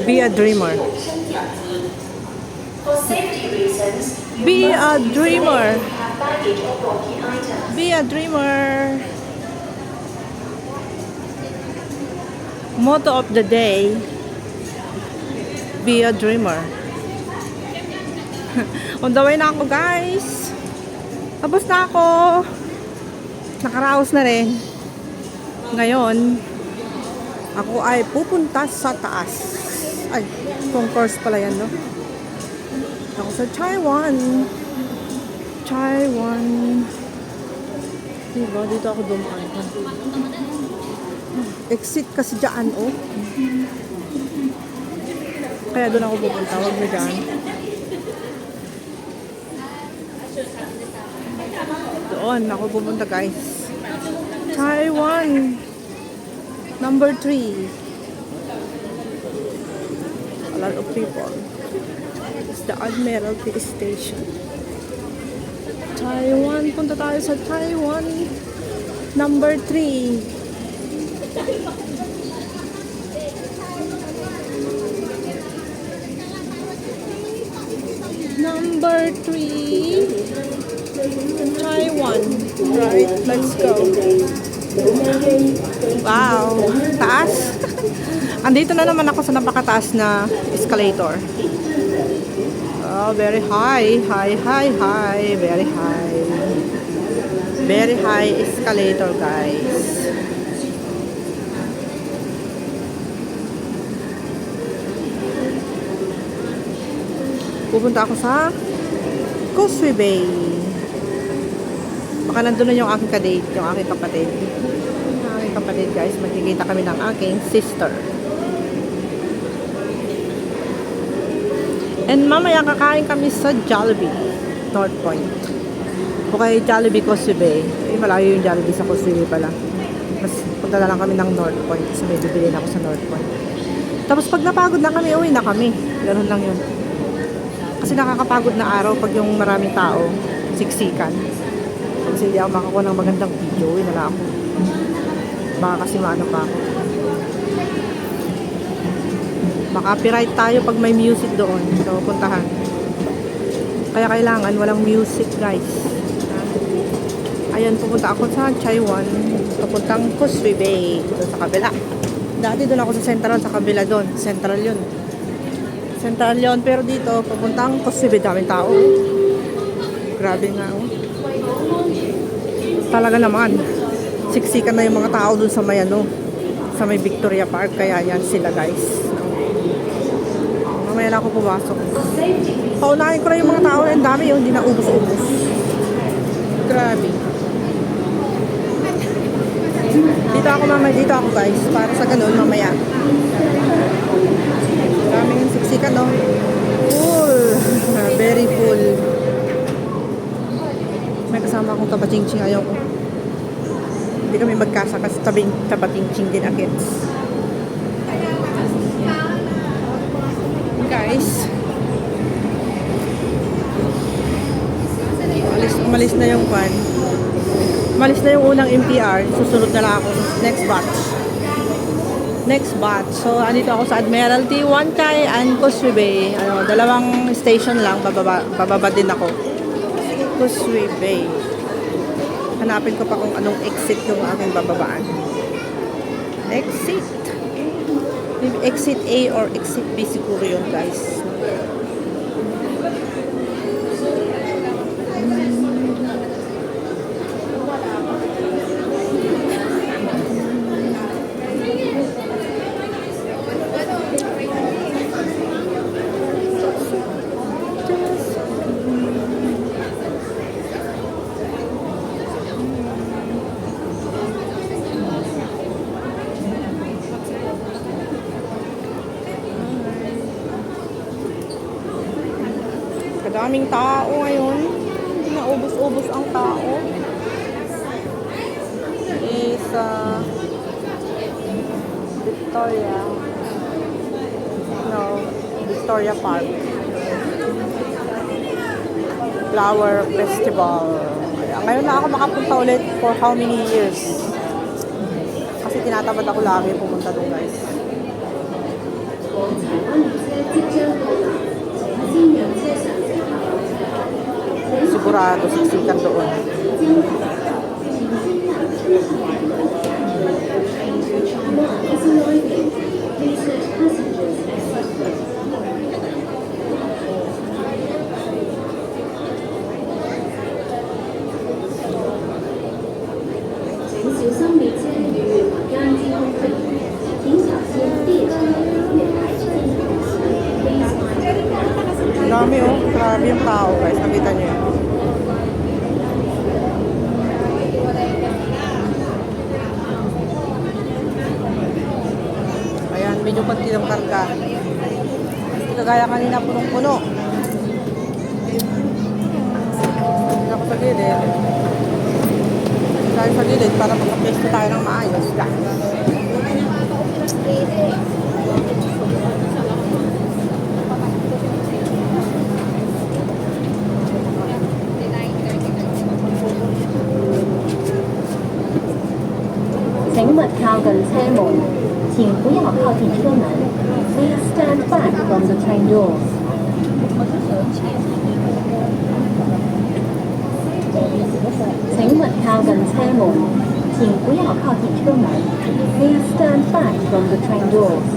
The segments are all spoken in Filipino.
Be a dreamer. Be a dreamer. Be a dreamer. Motto of the day. Be a dreamer. On the way na ako, guys. Tapos na ako. Nakaraos na rin. Ngayon, ako ay pupunta sa taas. Ay, concourse pala yan, no? Ako sa Taiwan. Taiwan. Diba? Dito ako dumaan. Exit kasi dyan, oh. Kaya doon ako pupunta. Huwag na dyan. Doon ako pupunta, guys. Taiwan. Number 3. A lot of people. It's the Admiralty Station. Taiwan. Punta tayo sa Taiwan. Number 3. Number 3. Taiwan. Right, let's go. Wow, taas. Andito na naman ako sa napakataas na escalator. Oh, very high, high, high, high, very high. Very high escalator, guys. Pupunta ako sa Causeway Bay. Baka nandun na yung aking kadate, yung aking kapatid. Yung aking kapatid, guys, magkikita kami ng aking sister. And mamaya kakain kami sa Jollibee, North Point. O kay Jollibee Causeway Bay. Eh, malayo yung Jollibee sa Causeway Bay pala. Mas punta na lang kami ng North Point. Kasi may bibili na ako sa North Point. Tapos pag napagod na kami, uwi na kami. Ganun lang yun. Kasi nakakapagod na araw pag yung maraming tao, siksikan. Kasi hindi ako makakuha ng magandang video, uwi na lang ako. Baka kasi maano pa ako. Maka-copyright tayo pag may music doon. So, puntahan. Kaya kailangan walang music, guys. Ayan, pupunta ako sa Taiwan. Pupuntang Causeway Bay. Doon sa kabila. Dati doon ako sa Central, sa kabila doon. Central yun. Central yun. Pero dito, pupuntang Causeway Bay. Daming tao. Grabe nga, oh. Talaga naman. Siksikan na yung mga tao doon sa may ano. Sa may Victoria Park. Kaya yan sila, guys. Mamaya na ako pumasok. Paunahin ko na yung mga tao. Ang dami yun. Hindi na ubos-ubos. Grabe. Dito ako mamaya. Dito ako, guys. Para sa ganun mamaya. Daming siksikan, no? Full. Very full. May kasama akong tapatingching. Ayaw ko. Hindi kami magkasakas. Tapatingching din agad. Guys, umalis na yung van. Umalis na yung unang MTR. Susunod na lang ako sa next batch. So, andito ako sa Admiralty, Wanchai and Causeway Bay. Ano, dalawang station lang, bababa din ako. Causeway Bay. Hanapin ko pa kung anong exit yung aking bababaan. Exit. Exit A or exit B siguro yun, guys. Kadaming tao ngayon. Hindi na ubos-ubos ang tao. Is Victoria. No, Victoria Park. Flower Festival. Ngayon na ako makapunta ulit for how many years? Kasi tinatamad ako lagi pumunta doon, guys. Sigurado siksikan doon. Dami oh, grabe yung tao guys, nakita niyo yun. Ayan, medyo konti ng karga. Kagaya kanina punong-puno. Hindi ako sa gilid. Tayo sa gilid para makapesto tayo ng maayos.靠近車門，請不要靠近車門。Please stand back from the train doors。請勿靠近車門，請不要靠近車門。Please stand back from the train doors。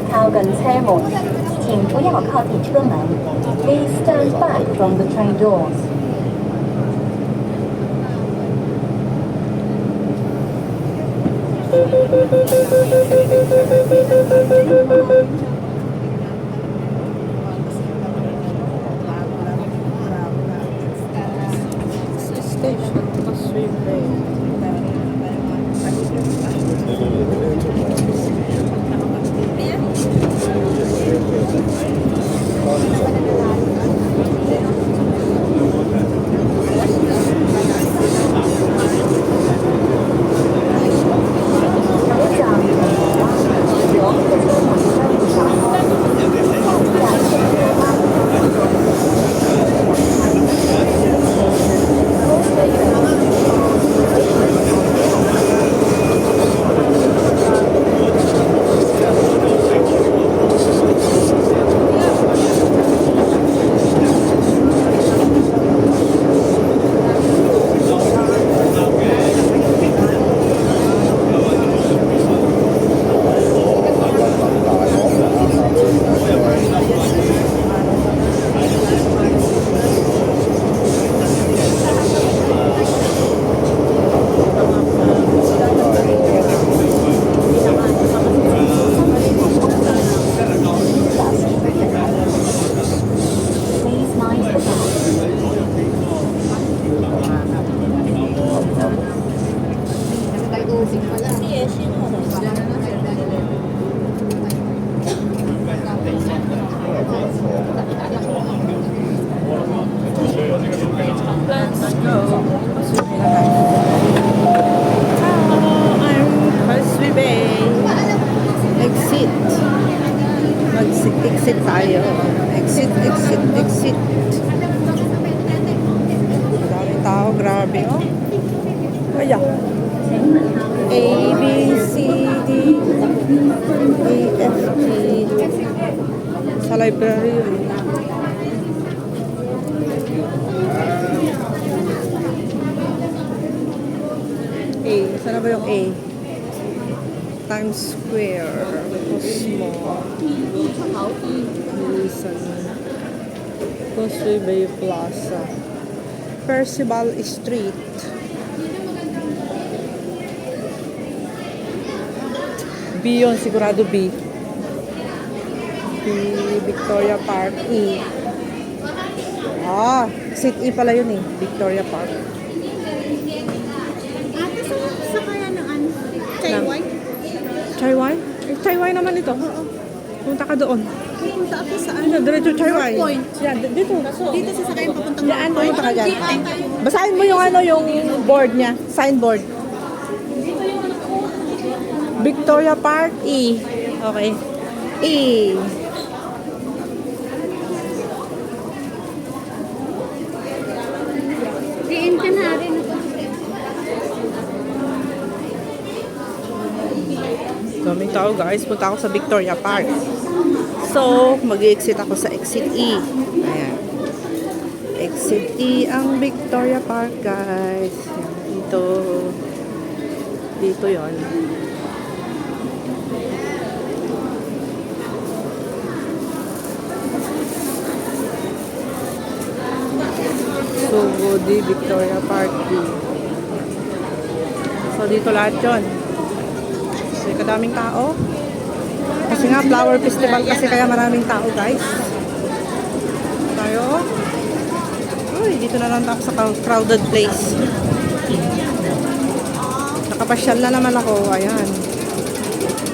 靠近車門，請不要靠近車門。Please stand back from the train doors。Station Pasuybe. Exit, exit tayo. Exit, exit, exit. Maraming tao, grabe, oh. Ayan. A, B, C, D, E, F, G. Sa library yun. A. Saan na ba yung A? Times Square. Cosmo. Wilson. Causeway Bay Plaza. Percival Street. B yun, sigurado B. B, Victoria Park. E. Ah, exit E pala yun eh. Victoria Park. Ate, sa kaya ng ano? Taiwan? Chaiwan? Eh, Chaiwan naman ito. Punta ka doon. Pupunta ako sa Ano, diretso Chaiwan. North Point. Yan, dito. Dito sa sakayan papuntang Yan, North Point. pumunta ka dyan. Thank you. Basahin mo yung ano, yung board niya. Signboard. Victoria Park, E. Okay. E. Diin ka na rin. Daming tao guys. Punta ako sa Victoria Park. So, mag-exit ako sa exit E. Ayan. Exit E ang Victoria Park guys. Ayan, dito. Dito yon. Sugodi, Victoria Park D. So, dito lahat yun. So, kadaming tao. Kasi nga, flower festival kasi kaya maraming tao, guys. Tayo. Uy, dito na lang ako sa crowded place. Nakapasyal na naman ako. Ayan.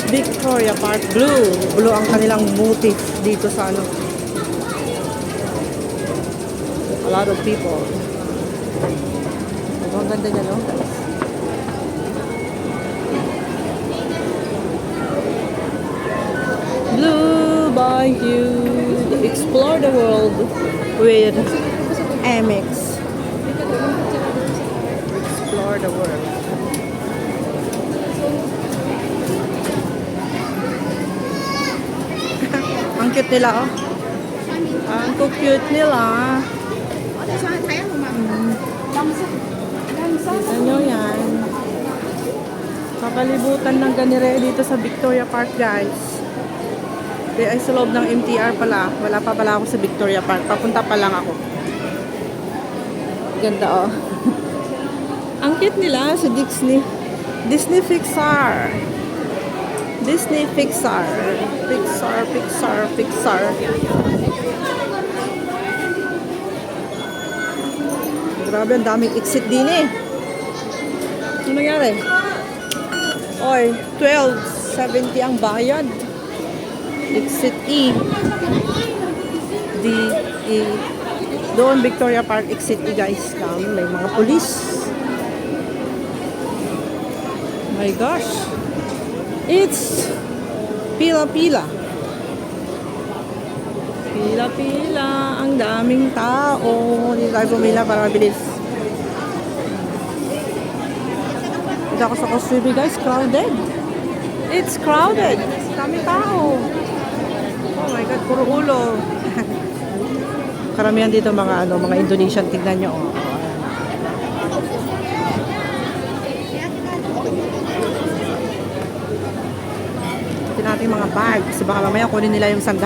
Victoria Park Blue. Blue ang kanilang motif dito sa ano. A lot of people. Ang ganda niya, no? Blue by you. Explore the world with Amex. Explore the world. Ang cute nila, oh. Ang cute nila. Kita nyo yan. Kapalibutan ng ganire dito sa Victoria Park, guys. Ay sa loob ng MTR pala. Wala pa pala ako sa Victoria Park. Papunta pa lang ako. Ganda, oh. Ang cute nila sa Disney. Disney Pixar. Disney Pixar. Pixar. Grabe, ang daming exit din eh. Ano nangyari? Oy, 12.70 ang bayad. Exit E. D, E. Doon, Victoria Park, exit E, guys. May mga pulis. My gosh. It's pila-pila. Pila-pila. Ang daming tao. Dito tayo pumila para mabilis. Dito ako sa Causeway, guys. Crowded. It's crowded. Daming tao. Oh my God, puro ulo. Karamihan dito mga mga Indonesian, tignan nyo. Oh. Tignan natin yung mga bag kasi baka mamaya kunin nila yung 100.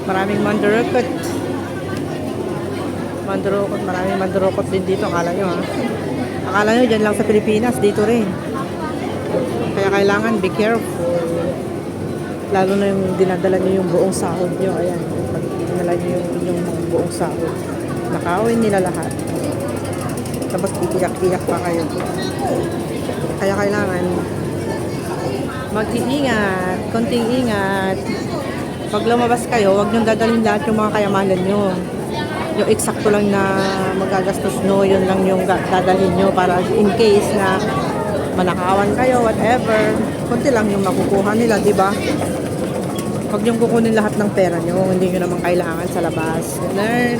Maraming mandurukot. Maraming mandurukot din dito, akala nyo, ha. Akala nyo dyan lang sa Pilipinas, dito rin. Kaya kailangan be careful. Lalo na yung dinadala nyo yung buong sahod nyo. Ayan, pag dinala nyo yung inyong buong sahod, nakawin nila lahat. Tapos iiyak-iyak pa kayo. Kaya kailangan mag-iingat, konting ingat. Pag lumabas kayo, huwag nyo dadalhin lahat yung mga kayamanan nyo. Yung eksakto lang na magagastos nyo, yun lang yung dadalhin nyo para in case na manakawan kayo, whatever. Kunti lang yung makukuha nila, di ba? Huwag niyong kukunin lahat ng pera niyo. Hindi niyo naman kailangan sa labas. Ganun.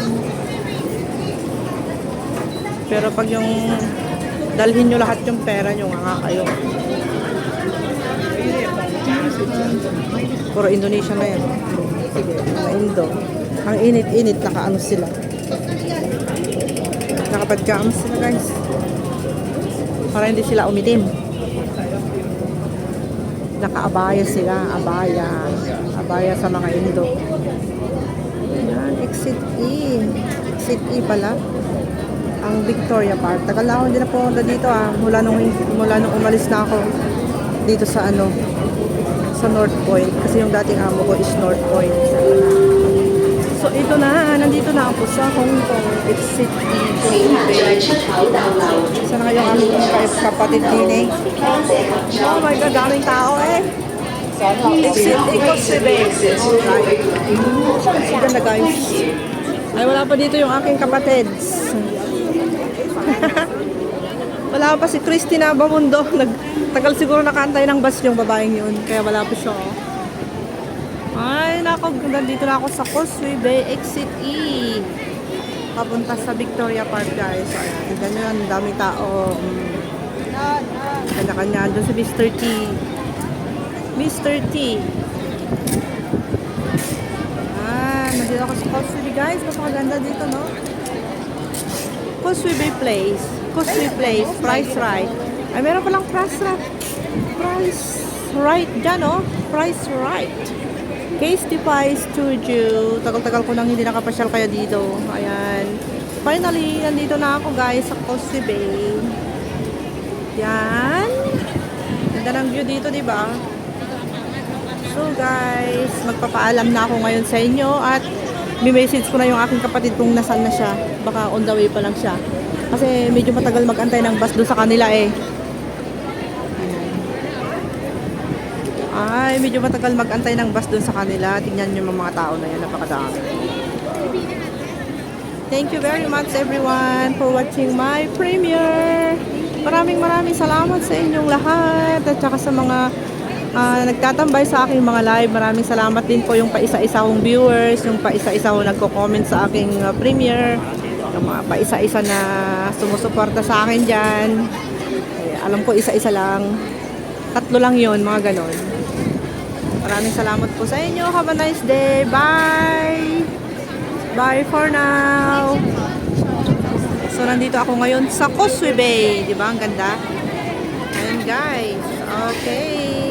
Pero pag yung dalhin niyo lahat yung pera niyo, nga kayo. Puro Indonesia na yan. Sige, mga Indo. Ang init-init, nakaano sila. Nakapagkams sila guys. Para hindi sila umitim. Nakaabaya sila. Abaya. Abaya sa mga Indo. Ayan, exit E. Exit E pala. Ang Victoria Park. Tagal na ako hindi na pumunta dito mula nung umalis na ako dito sa sa North Point. Kasi yung dating amo ko is North Point. So ito na, nandito na ako sa Hong Kong Exit E. Isa na kayong aming kapatid din Oh my God, daming tao Exit E Causeway Bay. Alright. Ganda guys. Ay wala pa dito yung aking kapatid. Wala pa si Christina Bamundo. Nagtagal siguro nakantay ng bus yung babaeng yun. Kaya wala pa siya. Ay, nako. Nandito na ako sa Causeway Bay Exit E. Papunta sa Victoria Park, guys. Ayan. Ganyan, ang daming tao. Kanya-kanya. Doon si Mr. T. Mr. T. Nandito ako sa Causeway Bay, guys. Napakaganda dito, no? Causeway Bay Place. Causeway Place. Price Right. Ay, meron palang Price Right. Price Right dyan, no? Price Right. Tasty Pie Studio. Tagal-tagal ko nang hindi nakapasyal kaya dito. Ayan. Finally, nandito na ako guys sa Causeway Bay. Yan. Ganda ng view dito, di ba? So guys, magpapaalam na ako ngayon sa inyo at may message ko na yung aking kapatid kung nasaan na siya. Baka on the way pa lang siya. Kasi medyo matagal mag-antay ng bus doon sa kanila Ay, medyo matagal mag-antay ng bus doon sa kanila. Tingnan nyo mga tao na yan. Napakadami. Thank you very much everyone for watching my premiere. Maraming salamat sa inyong lahat. At saka sa mga nagtatambay sa aking mga live. Maraming salamat din po yung paisa-isa kong viewers. Yung paisa-isa kong nagko-comment sa aking premiere. Yung mga paisa-isa na sumusuporta sa akin dyan. Alam ko isa-isa lang. 3 lang yon mga ganon. Maraming salamat po sa inyo. Have a nice day. Bye! Bye for now. So, nandito ako ngayon sa Causeway Bay. Diba? Ang ganda. Ayan guys. Okay.